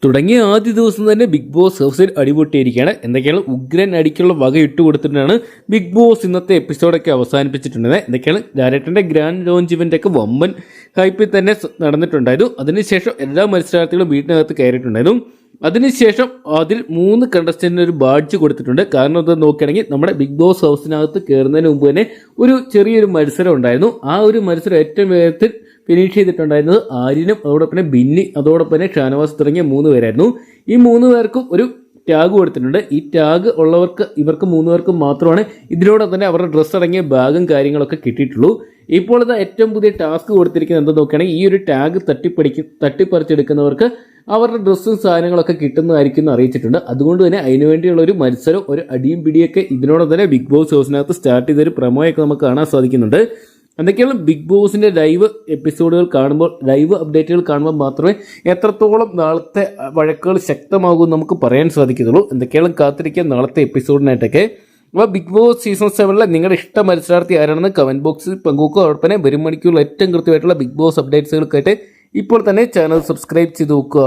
തുടങ്ങിയ ആദ്യ ദിവസം തന്നെ ബിഗ് ബോസ് ഹൗസിൽ അടിപൊട്ടിയിരിക്കുകയാണ്. എന്തൊക്കെയാണ് ഉഗ്രൻ അടിക്കുള്ള വക ഇട്ട് കൊടുത്തിട്ടാണ് ബിഗ് ബോസ് ഇന്നത്തെ എപ്പിസോഡൊക്കെ അവസാനിപ്പിച്ചിട്ടുള്ളത്. എന്തൊക്കെയാണ് ഡയറക്ടറിന്റെ ഗ്രാൻഡ് ലോഞ്ച് ഇവന്റ് ഒക്കെ വമ്പൻ ഹൈപ്പിൽ തന്നെ നടന്നിട്ടുണ്ടായിരുന്നു. അതിനുശേഷം എല്ലാ മത്സരാർത്ഥികളും വീട്ടിനകത്ത് കയറിയിട്ടുണ്ടായിരുന്നു. അതിനുശേഷം അതിൽ 3 കണ്ടസ്റ്റന്റിന് ഒരു ബാഡ്ജ് കൊടുത്തിട്ടുണ്ട്. കാരണം അത് നോക്കുകയാണെങ്കിൽ നമ്മുടെ ബിഗ് ബോസ് ഹൗസിനകത്ത് കയറുന്നതിന് മുമ്പ് തന്നെ ഒരു ചെറിയൊരു മത്സരം ഉണ്ടായിരുന്നു. ആ ഒരു മത്സരം ഏറ്റവും വേഗത്തിൽ ഫിനിഷ് ചെയ്തിട്ടുണ്ടായിരുന്നത് ആര്യനും അതോടൊപ്പം തന്നെ ബിന്നി അതോടൊപ്പം തന്നെ ഷാനവാസ് തുടങ്ങിയ 3 പേരായിരുന്നു. ഈ 3 പേർക്കും ഒരു ടാഗ് കൊടുത്തിട്ടുണ്ട്. ഈ ടാഗ് ഉള്ളവർക്ക് ഇവർക്ക് 3 പേർക്കും മാത്രമാണ് ഇതിനോടൊപ്പം തന്നെ അവരുടെ ഡ്രസ്സ് അടങ്ങിയ ബാഗും കാര്യങ്ങളൊക്കെ കിട്ടിയിട്ടുള്ളൂ. ഇപ്പോൾ ഇത് ഏറ്റവും പുതിയ ടാസ്ക് കൊടുത്തിരിക്കുന്നത് എന്താ നോക്കുകയാണെങ്കിൽ ഈ ഒരു ടാഗ് തട്ടിപ്പറിച്ചെടുക്കുന്നവർക്ക് അവരുടെ ഡ്രസ്സും സാധനങ്ങളൊക്കെ കിട്ടുന്നതായിരിക്കും എന്ന് അറിയിച്ചിട്ടുണ്ട്. അതുകൊണ്ട് തന്നെ അതിനുവേണ്ടിയുള്ള ഒരു മത്സരം, ഒരു അടിയും പിടിയൊക്കെ ഇതിനോടൊപ്പം തന്നെ ബിഗ് ബോസ് ഹൗസിനകത്ത് സ്റ്റാർട്ട് ചെയ്തൊരു പ്രമോയൊക്കെ നമുക്ക് കാണാൻ സാധിക്കുന്നുണ്ട്. എന്തൊക്കെയാണ് ബിഗ് ബോസിന്റെ ലൈവ് എപ്പിസോഡുകൾ കാണുമ്പോൾ, ലൈവ് അപ്ഡേറ്റുകൾ കാണുമ്പോൾ മാത്രമേ എത്രത്തോളം നാളത്തെ വഴക്കുകൾ ശക്തമാകുമെന്ന് നമുക്ക് പറയാൻ സാധിക്കുന്നുള്ളൂ. എന്തൊക്കെയാണ് കാത്തിരിക്കുക നാളത്തെ എപ്പിസോഡിനായിട്ടൊക്കെ. അപ്പോൾ ബിഗ് ബോസ് സീസൺ 7 നിങ്ങളുടെ ഇഷ്ട മത്സരാർത്ഥി ആരാണെന്ന് കമന്റ് ബോക്സിൽ പങ്കുവെക്കുക. അതോടൊപ്പം തന്നെ വരും മണിക്കൂറിൽ ഏറ്റവും കൃത്യമായിട്ടുള്ള ബിഗ് ബോസ് അപ്ഡേറ്റ്സുകൾക്കായിട്ട് ഇപ്പോൾ തന്നെ ചാനൽ സബ്സ്ക്രൈബ് ചെയ്ത് നോക്കുക.